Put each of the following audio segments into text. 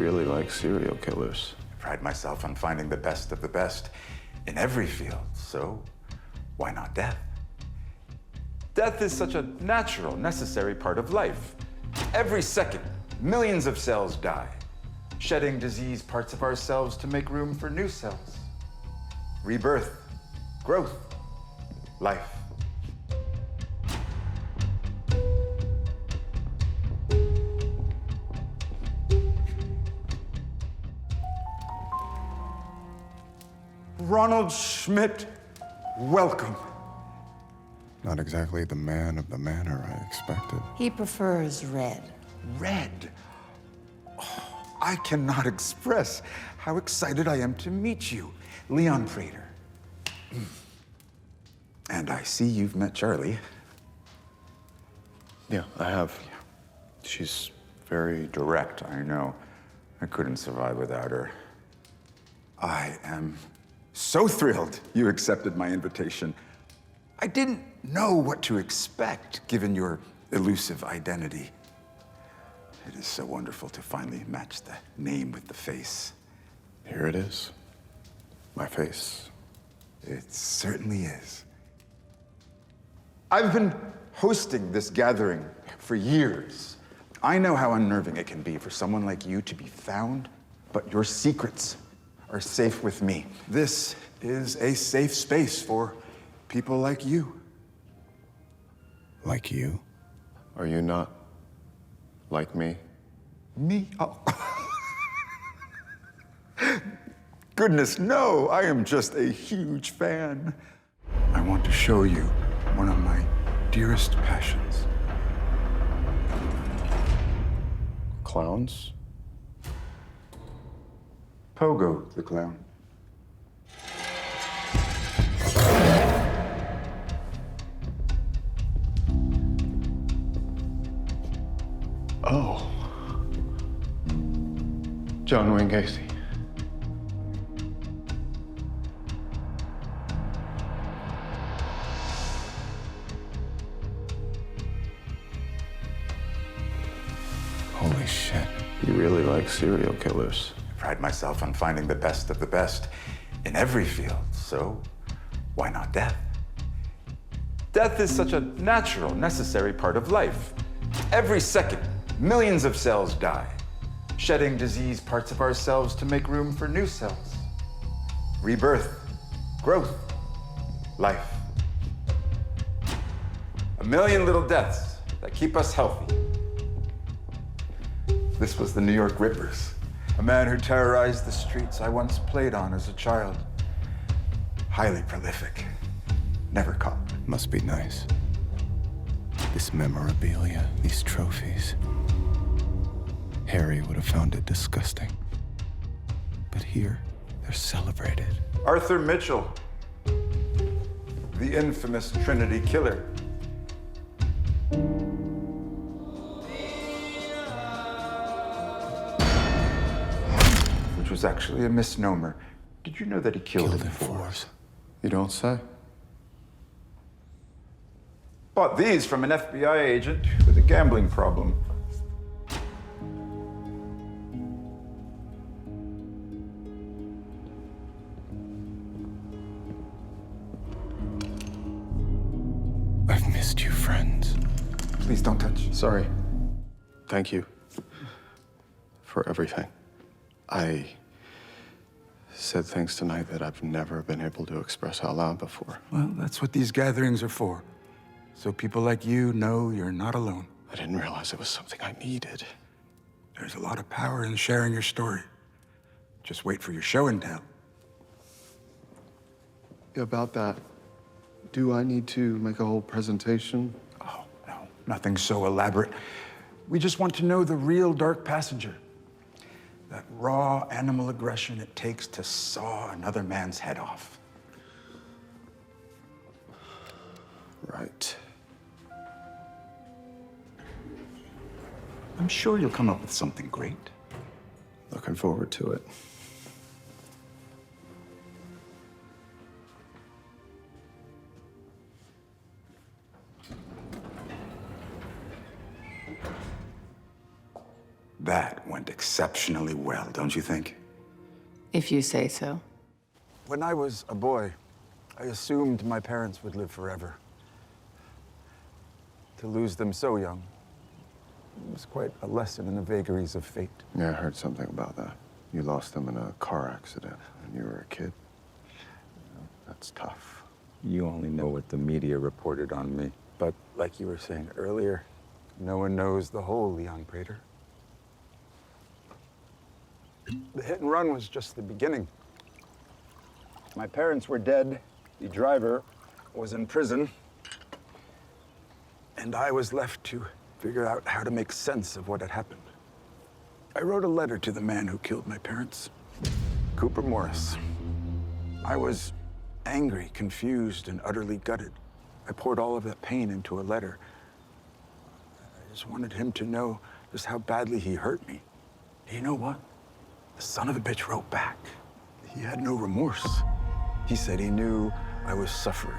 really like serial killers. I pride myself on finding the best of the best in every field, so why not death? Death is such a natural, necessary part of life. Every second, millions of cells die, shedding diseased parts of ourselves to make room for new cells. Rebirth, growth, life. Ronald Schmidt, welcome. Not exactly the man of the manor I expected. He prefers red. Red. Oh, I cannot express how excited I am to meet you, Leon Prayter. And I see you've met Charlie. Yeah, I have. She's very Direct, I know. I couldn't survive without her. I am so thrilled you accepted my invitation. I didn't know what to expect, given your elusive identity. It is so wonderful to finally match the name with the face. Here it is. My face. It certainly is. I've been hosting this gathering for years. I know how unnerving it can be for someone like you to be found, but your secrets are safe with me. This is a safe space for people like you. Like you? Are you not like me? Me? Oh. Goodness, no, I am just a huge fan. I want to show you one of my dearest passions. Clowns? Pogo the clown. Oh. John Wayne Gacy. Holy shit. You really like serial killers. I pride myself on finding the best of the best in every field, so why not death? Death is such a natural, necessary part of life. Every second, millions of cells die, shedding diseased parts of ourselves to make room for new cells. Rebirth, growth, life. A million little deaths that keep us healthy. This was the New York Rippers, a man who terrorized the streets I once played on as a child. Highly prolific, never caught. Must be nice. This memorabilia, these trophies. Harry would have found it disgusting. But here, they're celebrated. Arthur Mitchell, the infamous Trinity Killer. Which was actually a misnomer. Did you know that he killed in force? You don't say? Bought these from an FBI agent with a gambling problem. I've missed you, friends. Please don't touch. Sorry. Thank you for everything. I said things tonight that I've never been able to express out loud before. Well, that's what these gatherings are for. So people like you know you're not alone. I didn't realize it was something I needed. There's a lot of power in sharing your story. Just wait for your show and tell. About that, do I need to make a whole presentation? Oh, no, nothing so elaborate. We just want to know the real dark passenger. That raw animal aggression it takes to saw another man's head off. Right. I'm sure you'll come up with something great. Looking forward to it. That went exceptionally exceptionally well, don't you think? If you say so. When I was a boy, I assumed my parents would live forever. To lose them so young was quite a lesson in the vagaries of fate. Yeah, I heard something about that. You lost them in a car accident when you were a kid. That's tough. You only know what the media reported on me. But like you were saying earlier, no one knows the whole Leon Prayter. The hit and run was just the beginning. My parents were dead, the driver was in prison, and I was left to figure out how to make sense of what had happened. I wrote a letter to the man who killed my parents, Cooper Morris. I was angry, confused, and utterly gutted. I poured all of that pain into a letter. I just wanted him to know just how badly he hurt me. And you know what? The son of a bitch wrote back. He had no remorse. He said he knew I was suffering.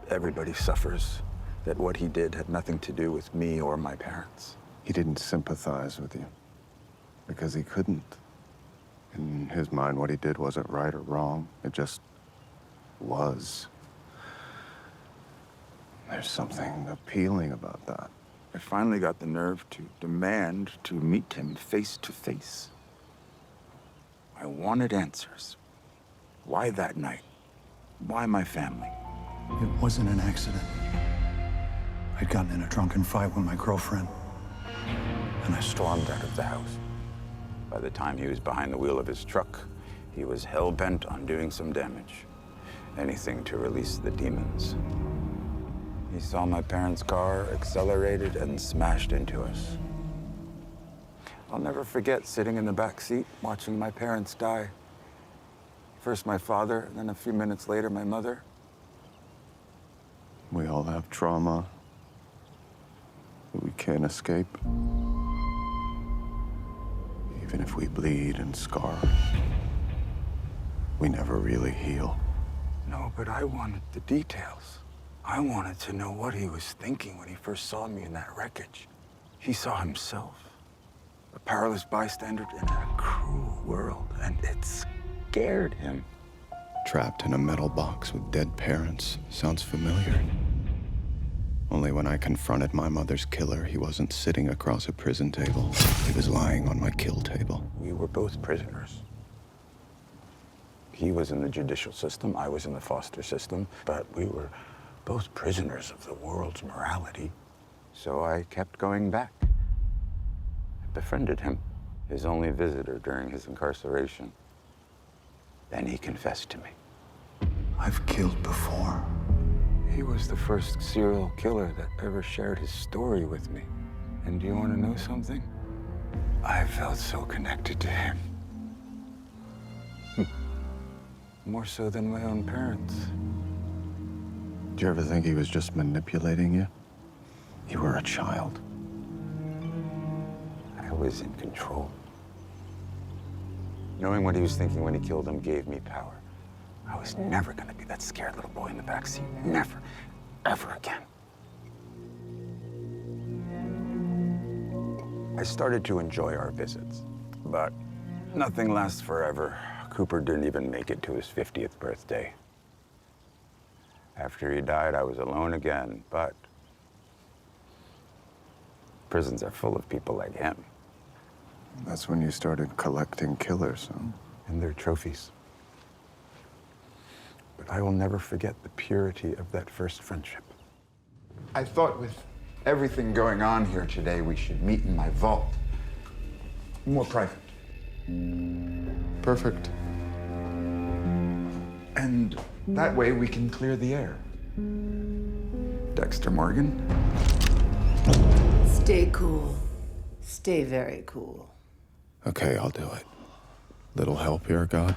Everybody suffers, that what he did had nothing to do with me or my parents. He didn't sympathize with you because he couldn't. In his mind, what he did wasn't right or wrong. It just was. There's something appealing about that. I finally got the nerve to demand to meet him face to face. I wanted answers. Why that night? Why my family? It wasn't an accident. I'd gotten in a drunken fight with my girlfriend. And I stormed out of the house. By the time he was behind the wheel of his truck, he was hell-bent on doing some damage. Anything to release the demons. He saw my parents' car, accelerated, and smashed into us. I'll never forget sitting in the back seat, watching my parents die. First my father, and then a few minutes later, my mother. We all have trauma that we can't escape. Even if we bleed and scar, we never really heal. No, but I wanted the details. I wanted to know what he was thinking when he first saw me in that wreckage. He saw himself, a powerless bystander in a cruel world, and it scared him. Trapped in a metal box with dead parents sounds familiar. Only when I confronted my mother's killer, he wasn't sitting across a prison table. He was lying on my kill table. We were both prisoners. He was in the judicial system, I was in the foster system, but we were both prisoners of the world's morality. So I kept going back. I befriended him, his only visitor during his incarceration. Then he confessed to me. I've killed before. He was the first serial killer that ever shared his story with me. And do you want to know something? I felt so connected to him. More so than my own parents. Did you ever think he was just manipulating you? You were a child. I was in control. Knowing what he was thinking when he killed him gave me power. I was never gonna be that scared little boy in the backseat. Never, ever again. I started to enjoy our visits, but nothing lasts forever. Cooper didn't even make it to his 50th birthday. After he died, I was alone again, but prisons are full of people like him. That's when you started collecting killers, huh? And their trophies. But I will never forget the purity of that first friendship. I thought with everything going on here today, we should meet in my vault. More private. Perfect. And that way we can clear the air. Dexter Morgan? Stay cool. Stay very cool. Okay, I'll do it. Little help here, God?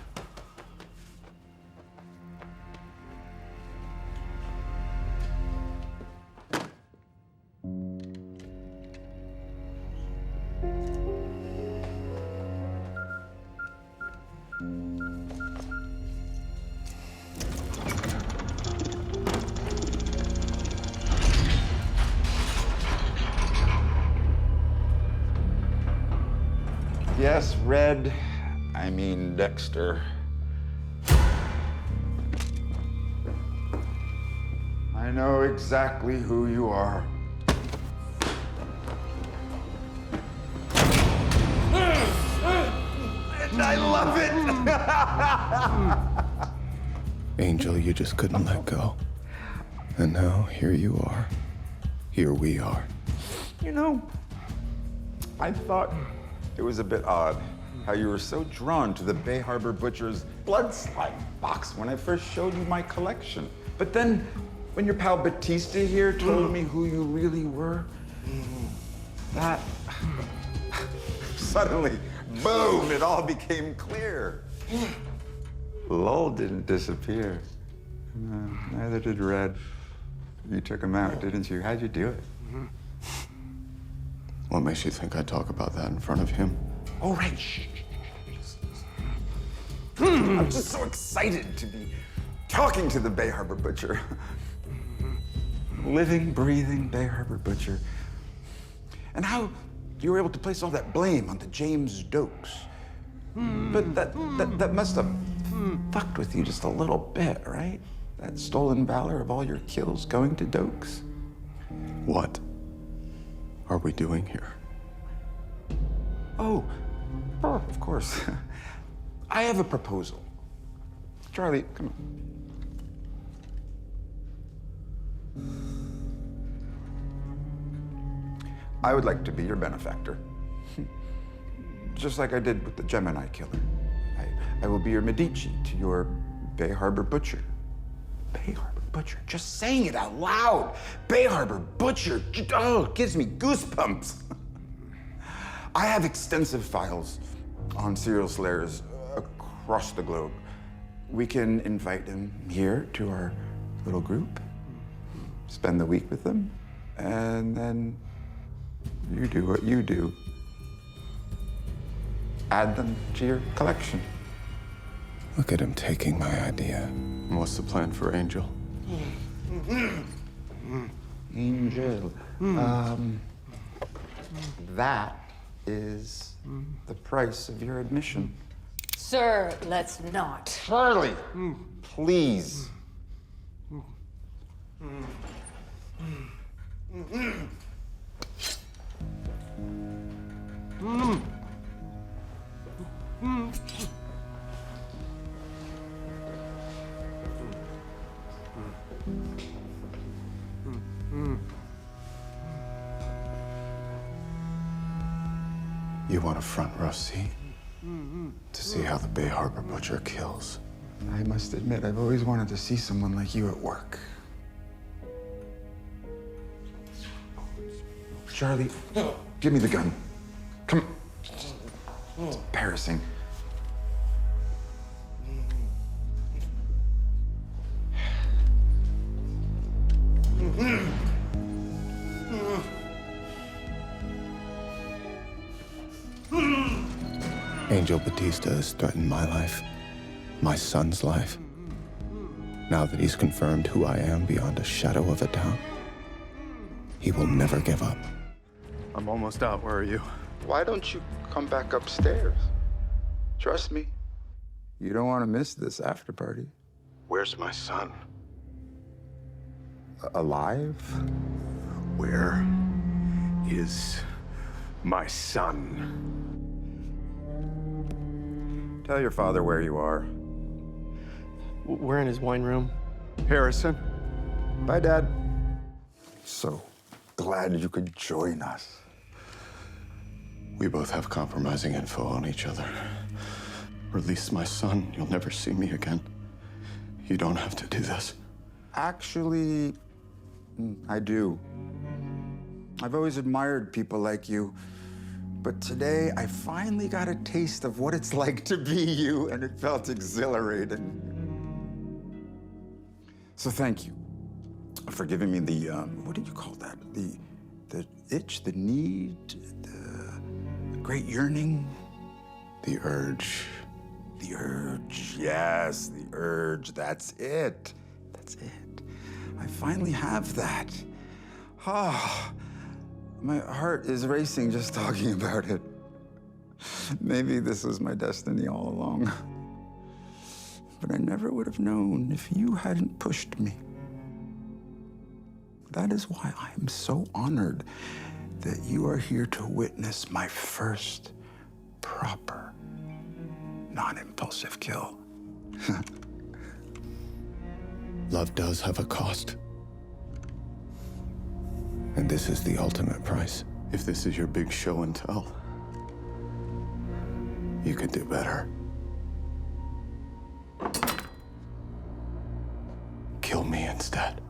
Yes, Red. I mean Dexter. I know exactly who you are. And I love it! Angel, you just couldn't let go. And now, here you are. Here we are. You know, I thought it was a bit odd how you were so drawn to the Bay Harbor Butcher's blood slime box when I first showed you my collection. But then, when your pal Batista here told me who you really were, that suddenly, boom, it all became clear. Lowell didn't disappear. No, neither did Red. You took him out, didn't you? How'd you do it? What makes you think I'd talk about that in front of him? Oh, right. Shh. I'm just so excited to be talking to the Bay Harbor Butcher. Living, breathing Bay Harbor Butcher. And how you were able to place all that blame onto James Dokes. But that must have fucked with you just a little bit, right? That stolen valor of all your kills going to Dokes. What are we doing here? Oh, of course. I have a proposal. Charlie, come on. I would like to be your benefactor. Just like I did with the Gemini killer. I will be your Medici to your Bay Harbor Butcher. Bay Harbor Butcher, just saying it out loud. Bay Harbor Butcher, oh, it gives me goosebumps. I have extensive files on serial slayers across the globe. We can invite them here to our little group, spend the week with them, and then you do what you do. Add them to your collection. Look at him taking my idea. And what's the plan for Angel? Angel. That is the price of your admission. Sir, let's not. Charlie, please. You want a front row seat to see how the Bay Harbor Butcher kills? I must admit, I've always wanted to see someone like you at work. Charlie, give me the gun. Come on. It's embarrassing. Angel Batista has threatened my life, my son's life. Now that he's confirmed who I am beyond a shadow of a doubt, he will never give up. I'm almost out. Where are you? Why don't you come back upstairs? Trust me, you don't want to miss this after party. Where's my son? Alive? Where is my son? Tell your father where you are. We're in his wine room. Harrison? Bye, Dad. So glad you could join us. We both have compromising info on each other. Release my son. You'll never see me again. You don't have to do this. Actually, I do. I've always admired people like you. But today, I finally got a taste of what it's like to be you, and it felt exhilarating. So thank you for giving me the, what did you call that? The itch, the need, the great yearning? The urge. The urge, yes, the urge, that's it. That's it. I finally have that. Ah. My heart is racing just talking about it. Maybe this was my destiny all along. But I never would have known if you hadn't pushed me. That is why I am so honored that you are here to witness my first proper, non-impulsive kill. Love does have a cost. And this is the ultimate price. If this is your big show and tell, you could do better. Kill me instead.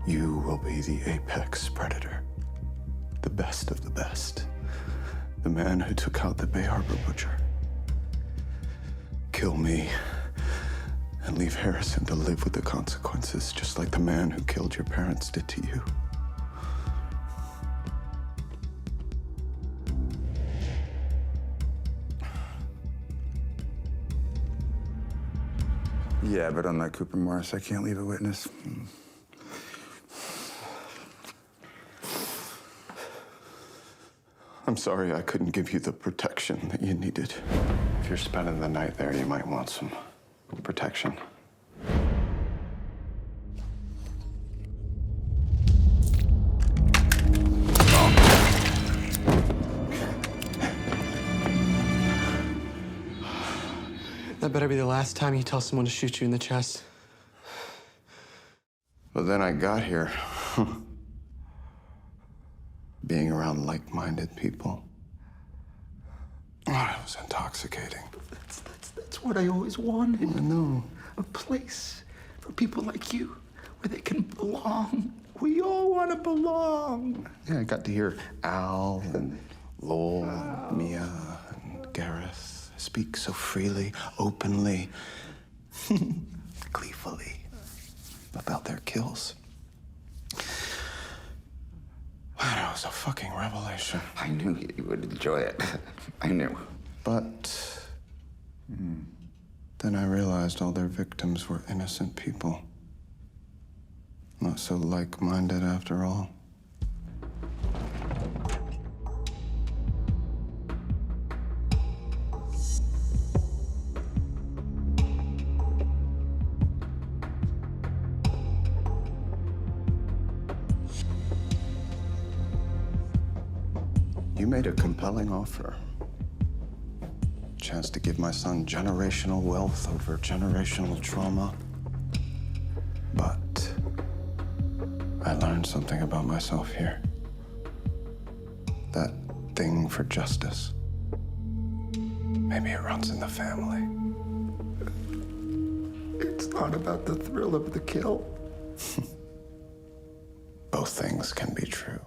You will be the apex predator. The best of the best. The man who took out the Bay Harbor butcher. Kill me and leave Harrison to live with the consequences, just like the man who killed your parents did to you. Yeah, but unlike Cooper Morris, I can't leave a witness. I'm sorry I couldn't give you the protection that you needed. If you're spending the night there, you might want some protection. That better be the last time you tell someone to shoot you in the chest. But then I got here. Being around like-minded people. Oh, it was intoxicating. That's what I always wanted. I know. A place for people like you where they can belong. We all want to belong. Yeah, I got to hear Al and Lowell, and Mia and Gareth speak so freely, openly, gleefully about their kills. Wow, it was a fucking revelation. I knew you would enjoy it. I knew. But then I realized all their victims were innocent people. Not so like-minded after all. You made a compelling offer. Chance to give my son generational wealth over generational trauma. But I learned something about myself here. That thing for justice. Maybe it runs in the family. It's not about the thrill of the kill. Both things can be true.